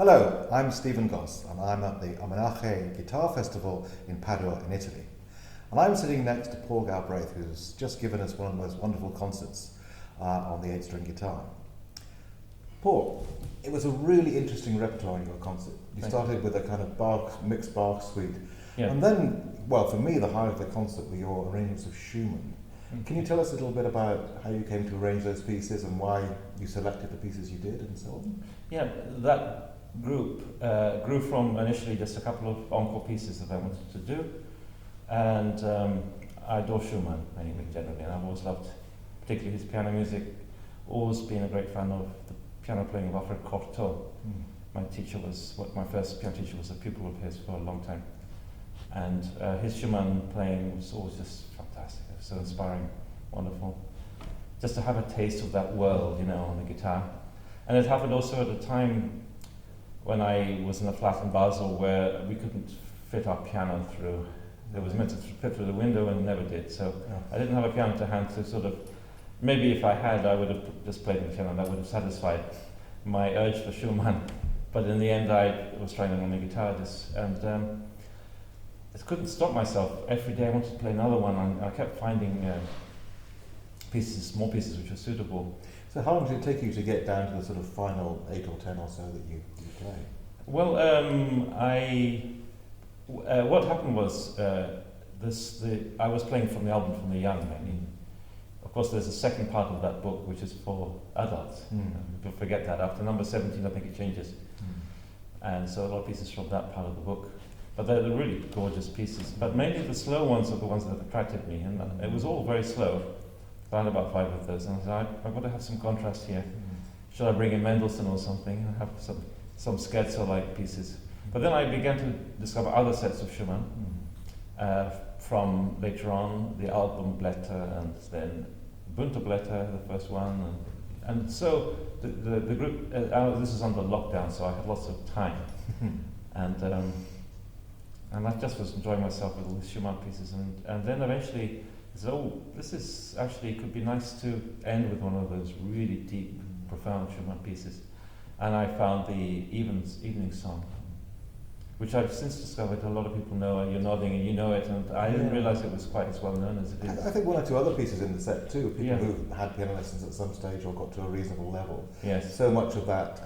Hello, I'm Stephen Goss, and I'm at the Homenaje Guitar Festival in Padova in Italy. And I'm sitting next to Paul Galbraith, who's just given us one of the most wonderful concerts on the 8-string guitar. Paul, it was a really interesting repertoire in your concert. You started with a kind of mixed Bach suite, and then, well, for me, the highlight of the concert were your arrangements of Schumann. Can you tell us a little bit about how you came to arrange those pieces and why you selected the pieces you did and so on? Yeah, that group grew from initially just a couple of encore pieces that I wanted to do, and I adore Schumann anyway, generally, and I've always loved particularly his piano music, always been a great fan of the piano playing of Alfred Cortot. My first piano teacher was a pupil of his for a long time, and his Schumann playing was always just fantastic. It was so inspiring, wonderful. Just to have a taste of that world, on the guitar. And it happened also at a time when I was in a flat in Basel where we couldn't fit our piano through. It was meant to fit through the window and never did. So I didn't have a piano to hand to sort of, maybe if I had, I would have just played the piano and that would have satisfied my urge for Schumann. But in the end, I was trying it on the guitar, and I couldn't stop myself. Every day I wanted to play another one, and I kept finding small pieces which were suitable. So how long did it take you to get down to the sort of final 8 or 10 or so that you play? Well, what happened was I was playing from the album From the Young mainly. Of course, there's a second part of that book which is for adults. People forget that. After number 17, I think it changes. And so a lot of pieces from that part of the book. But they're really gorgeous pieces. But mainly the slow ones are the ones that attracted me. And it was all very slow. I had about 5 of those. And I said, I've got to have some contrast here. Should I bring in Mendelssohn or something and have some scherzo-like pieces? But then I began to discover other sets of Schumann. From later on, the album Blätter, and then Bunterblätter, the first one, and so the group. This is under lockdown, so I had lots of time, and I just was enjoying myself with all these Schumann pieces, and then eventually, this is actually could be nice to end with one of those really deep, profound Schumann pieces, and I found the evening song, which I've since discovered a lot of people know. You're nodding and you know it, and I didn't realise it was quite as well known as it is. I think 1 or 2 other pieces in the set too, people who had piano lessons at some stage or got to a reasonable level. Yes. So much of that,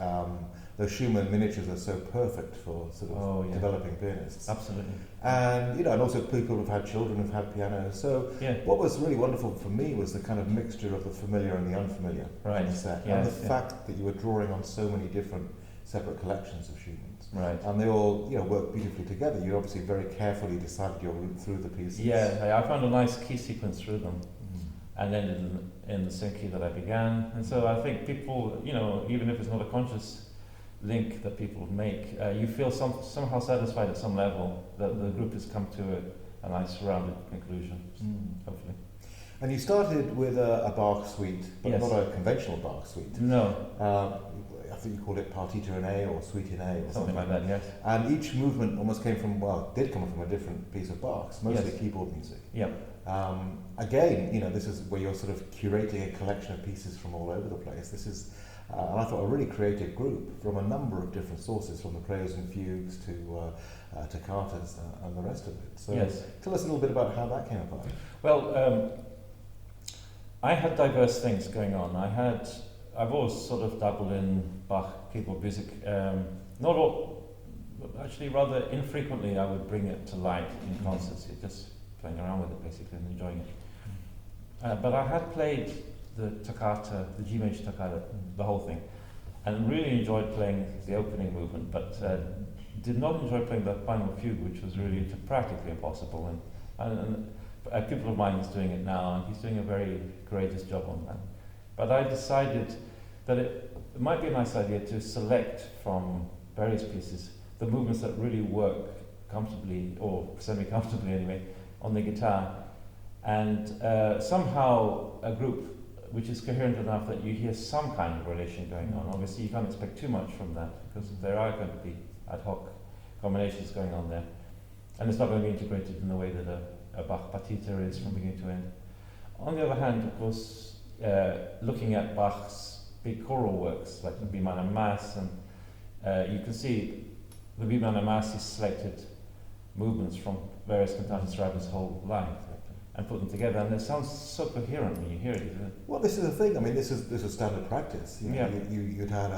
those Schumann miniatures are so perfect for sort of developing pianists. Absolutely. And and also people who've had children who've had piano. So what was really wonderful for me was the kind of mixture of the familiar and the unfamiliar in the set. And the fact that you were drawing on so many different separate collections of Schumann's. Right. And they all, work beautifully together. You obviously very carefully decided your route through the pieces. Yeah, I found a nice key sequence through them, and ended in the same key that I began. And so I think people, even if it's not a conscious link that people make, you feel somehow satisfied at some level that the group has come to a nice rounded conclusion, hopefully. And you started with a Bach suite, but not a conventional Bach suite. No. I think you called it Partita in A or Suite in A or something like that, yes. And each movement almost did come from a different piece of Bach's, mostly keyboard music. Yeah. Again, this is where you're sort of curating a collection of pieces from all over the place. This is, and I thought, a really creative group from a number of different sources, from the preludes and fugues to toccatas and the rest of it. So tell us a little bit about how that came about. Well, I had diverse things going on. I've always sort of dabbled in Bach keyboard music. Not all, actually rather infrequently I would bring it to light in concerts, just playing around with it basically and enjoying it. But I had played the toccata, the G major toccata, the whole thing, and really enjoyed playing the opening movement, but did not enjoy playing the final fugue, which was really practically impossible. And a pupil of mine is doing it now, and he's doing a very courageous job on that. But I decided that it might be a nice idea to select from various pieces the movements that really work comfortably, or semi-comfortably anyway, on the guitar, and somehow a group which is coherent enough that you hear some kind of relation going on. Obviously you can't expect too much from that, because there are going to be ad hoc combinations going on there, and it's not going to be integrated in the way that a Bach partita is from beginning to end. On the other hand, of course, looking at Bach's big choral works like the B minor Mass you can see the Vimana Masi selected movements from various cantatas throughout his whole life and put them together, and it sounds so coherent when you hear it. Well, this is the thing. I mean, this is standard practice. You know, Yeah. you'd had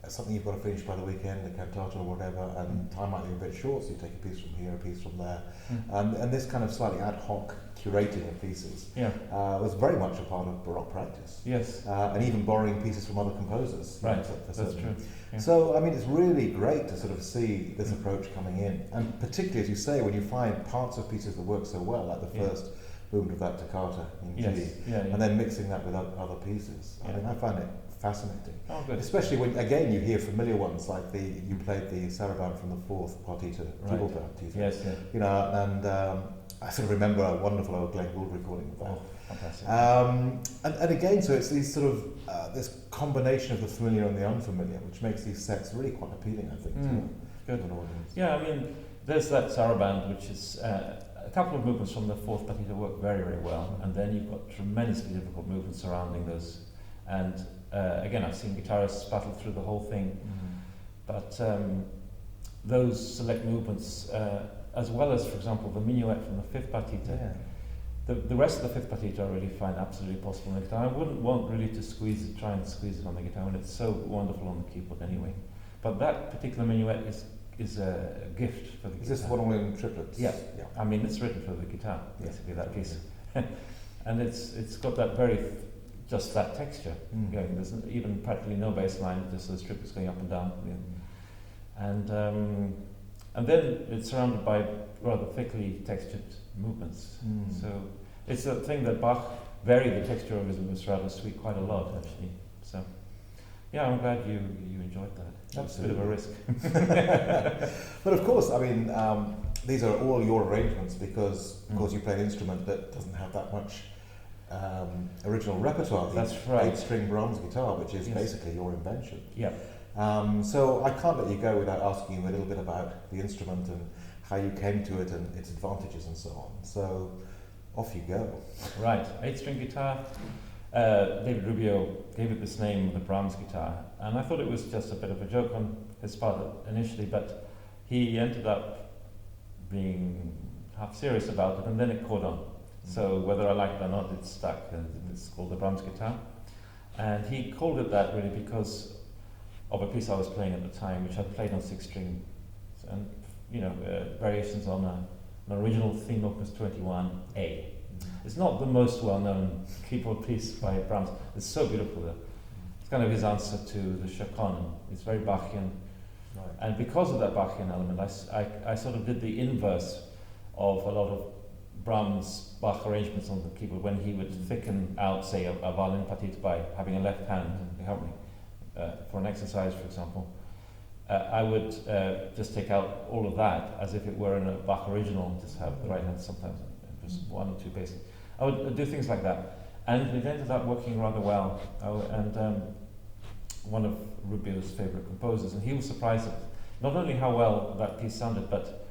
something you've got to finish by the weekend, a cantata or whatever, and time might be a bit short, so you take a piece from here, a piece from there, and this kind of slightly ad hoc curating of pieces was very much a part of Baroque practice. Yes. And even borrowing pieces from other composers. Right. For That's certain. true. Yeah. So, I mean, it's really great to sort of see this approach coming in, and particularly, as you say, when you find parts of pieces that work so well, like the first movement of that toccata in G, and then mixing that with other pieces. I mean, I find it fascinating. Oh, good. Especially when, again, you hear familiar ones, like you played the saraband from the fourth partita, double partita. Yes, yeah. You know, and I sort of remember a wonderful old Glenn Gould recording of that. Oh, fantastic. And again, so it's these sort of this combination of the familiar and the unfamiliar, which makes these sets really quite appealing, I think, to an audience. Yeah, I mean, there's that saraband, which is a couple of movements from the fourth partita work very, very well, and then you've got tremendously difficult movements surrounding those. And again, I've seen guitarists battle through the whole thing, but those select movements, as well as, for example, the minuet from the fifth partita, the rest of the fifth partita I really find absolutely possible on the guitar. I wouldn't want really to try and squeeze it on the guitar when it's so wonderful on the keyboard anyway. But that particular minuet is a gift for the guitar. Is this one all in triplets? Yeah. I mean, it's written for the guitar, basically, that piece. Yeah. And it's got that just that texture going. There's even practically no bass line, just those triplets going up and down. And then it's surrounded by rather thickly textured movements. So it's a thing that Bach varied the texture of his Musrata suite quite a lot, actually. So yeah, I'm glad you enjoyed that. That's a bit of a risk. But of course, I mean, these are all your arrangements because, of course, you play an instrument that doesn't have that much original repertoire. That's right. 8-string Brahms guitar, which is basically your invention. Yeah. So I can't let you go without asking you a little bit about the instrument and how you came to it and its advantages and so on. So off you go. Right, 8-string guitar. David Rubio gave it this name, the Brahms guitar, and I thought it was just a bit of a joke on his part initially, but he ended up being half serious about it, and then it caught on. So whether I like it or not, it stuck, and it's called the Brahms guitar. And he called it that really because of a piece I was playing at the time, which I played on 6-string, and variations on an original theme opus 21A. It's not the most well-known keyboard piece by Brahms. It's so beautiful though. It's kind of his answer to the Chaconne. It's very Bachian. Right. And because of that Bachian element, I sort of did the inverse of a lot of Brahms' Bach arrangements on the keyboard when he would thicken out, say, a violin partita by having a left hand to help me. For an exercise, for example, I would just take out all of that as if it were in a Bach original, just have the right hand sometimes, just one or two basses. I would do things like that, and it ended up working rather well. One of Rubio's favourite composers, and he was surprised at not only how well that piece sounded, but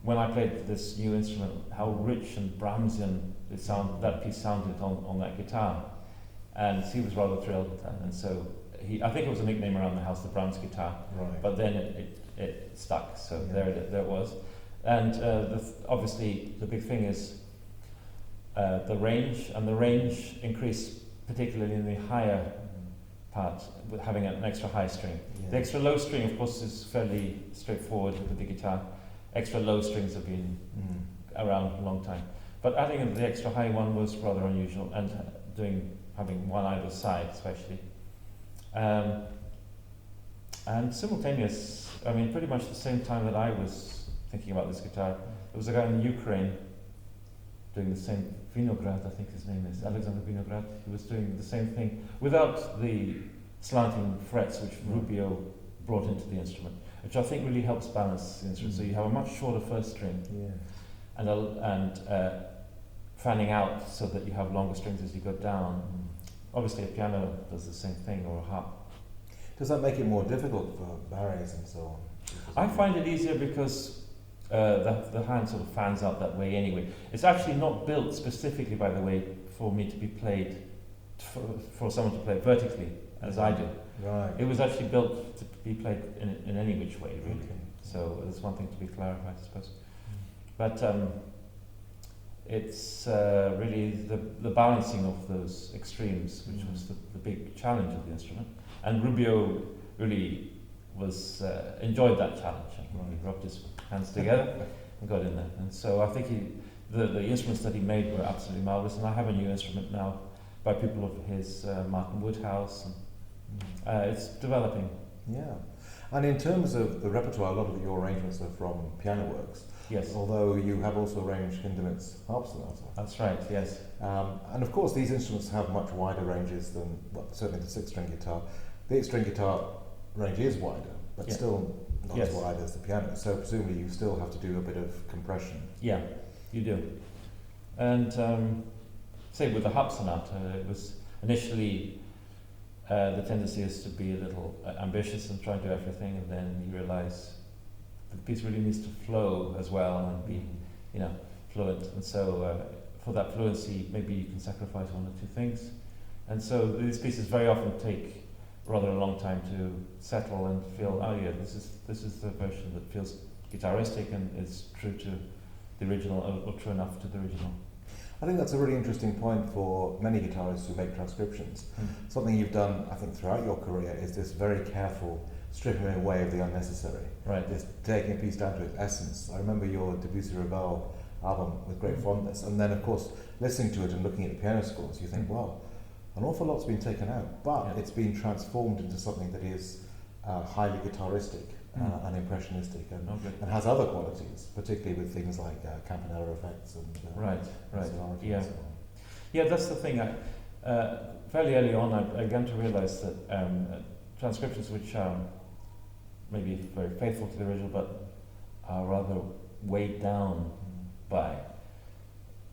when I played this new instrument, how rich and Brahmsian that piece sounded on that guitar, and he was rather thrilled with that, and so I think it was a nickname around the house, the Brahms guitar, but then it stuck, so there it was. And obviously the big thing is the range, and the range increased particularly in the higher part, with having an extra high string. The extra low string, of course, is fairly straightforward with the guitar. Extra low strings have been around a long time, but adding the extra high one was rather unusual, and having one either side especially. And simultaneous, I mean, pretty much the same time that I was thinking about this guitar, there was a guy in Ukraine doing the same, Vinograd, I think his name is, Alexander Vinograd. He was doing the same thing without the slanting frets which Rubio brought into the instrument, which I think really helps balance the instrument. So you have a much shorter first string, and fanning out so that you have longer strings as you go down. Obviously a piano does the same thing, or a harp. Does that make it more difficult for ballets and so on? I find it easier because the hand sort of fans out that way anyway. It's actually not built specifically, by the way, for me to be played, for someone to play vertically, as I do. Right. It was actually built to be played in any which way, really. Okay. So there's one thing to be clarified, I suppose. But it's really the balancing of those extremes, which was the big challenge of the instrument. And Rubio really enjoyed that challenge. He rubbed his hands together and got in there. And so I think the instruments that he made were absolutely marvelous. And I have a new instrument now by people of his, Martin Woodhouse. And, it's developing. Yeah. And in terms of the repertoire, a lot of your arrangements are from piano works. Yes. Although you have also arranged Hindemith's harp sonata. That's right, yes. And of course, these instruments have much wider ranges than, well, certainly the 6-string guitar. The 8-string guitar range is wider, but still not as wide as the piano. So presumably you still have to do a bit of compression. Yeah, you do. And say with the harp sonata, it was initially the tendency is to be a little ambitious and try and do everything, and then you realise the piece really needs to flow as well and be, fluent. And so for that fluency, maybe you can sacrifice one or two things. And so these pieces very often take rather a long time to settle and feel, oh yeah, this is the version that feels guitaristic and is true to the original, or true enough to the original. I think that's a really interesting point for many guitarists who make transcriptions. Something you've done, I think, throughout your career is this very careful stripping away of the unnecessary. Right. This taking a piece down to its essence. I remember your Debussy Ravel album with great fondness, and then of course listening to it and looking at the piano scores, you think, well, an awful lot's been taken out, but it's been transformed into something that is highly guitaristic and impressionistic, and has other qualities, particularly with things like campanella effects and sonorities and so on. Yeah, that's the thing. Fairly early on, I began to realise that transcriptions which are maybe very faithful to the original, but are rather weighed down by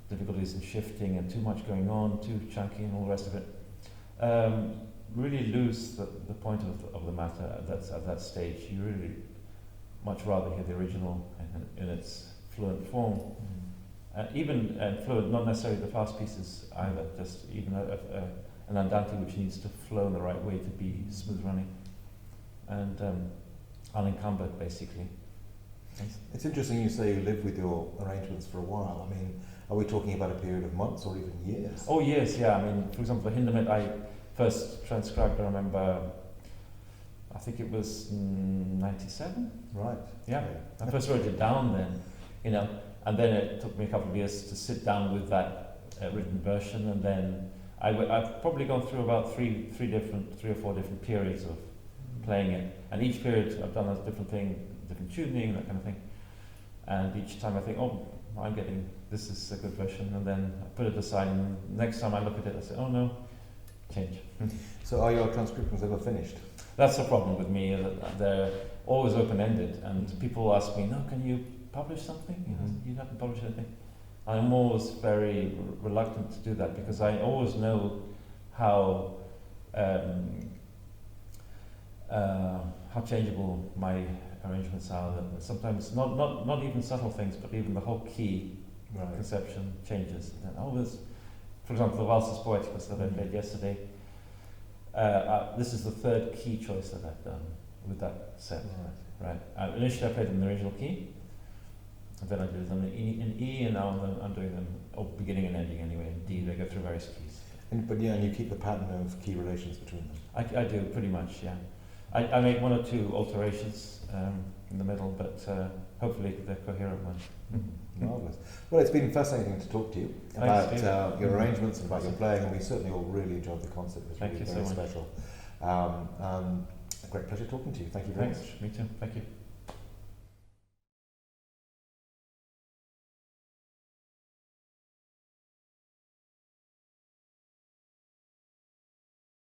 difficulties in shifting and too much going on, too chunky and all the rest of it, really lose the point of the matter at that stage. You really much rather hear the original in its fluent form. Even fluent, not necessarily the fast pieces either, just even an andante which needs to flow in the right way to be smooth running and unencumbered, basically. It's interesting you say you lived with your arrangements for a while. I mean, are we talking about a period of months or even years? Oh, years, yeah. I mean, for example, the Hindemith I first transcribed, I remember, I think it was 97. Right. Yeah. Okay. I first wrote it down then, and then it took me a couple of years to sit down with that written version, and then I've probably gone through about three or four different periods of playing it, and each period I've done a different thing, different tuning, that kind of thing, and each time I think, oh, this is a good version, and then I put it aside, and next time I look at it I say, oh no, change. So are your transcriptions ever finished? That's the problem with me, that they're always open-ended, and people ask me, no, can you publish something? You haven't published anything. I'm always very reluctant to do that, because I always know how changeable my arrangements are. That sometimes not even subtle things, but even the whole key conception changes. And always, for example, the Valses Poeticus that I played yesterday. This is the third key choice that I've done with that set. Right. Initially, I played them in the original key. And then I did them in E, and now I'm doing them beginning and ending anyway in D. They go through various keys. And you keep the pattern of key relations between them. I do pretty much, yeah. I make one or two alterations in the middle, but hopefully they're coherent ones. Marvellous. Well, it's been fascinating to talk to you about your arrangements and about your playing, and we certainly all really enjoyed the concert. It was really very special. A great pleasure talking to you. Thank you very much. Me too. Thank you.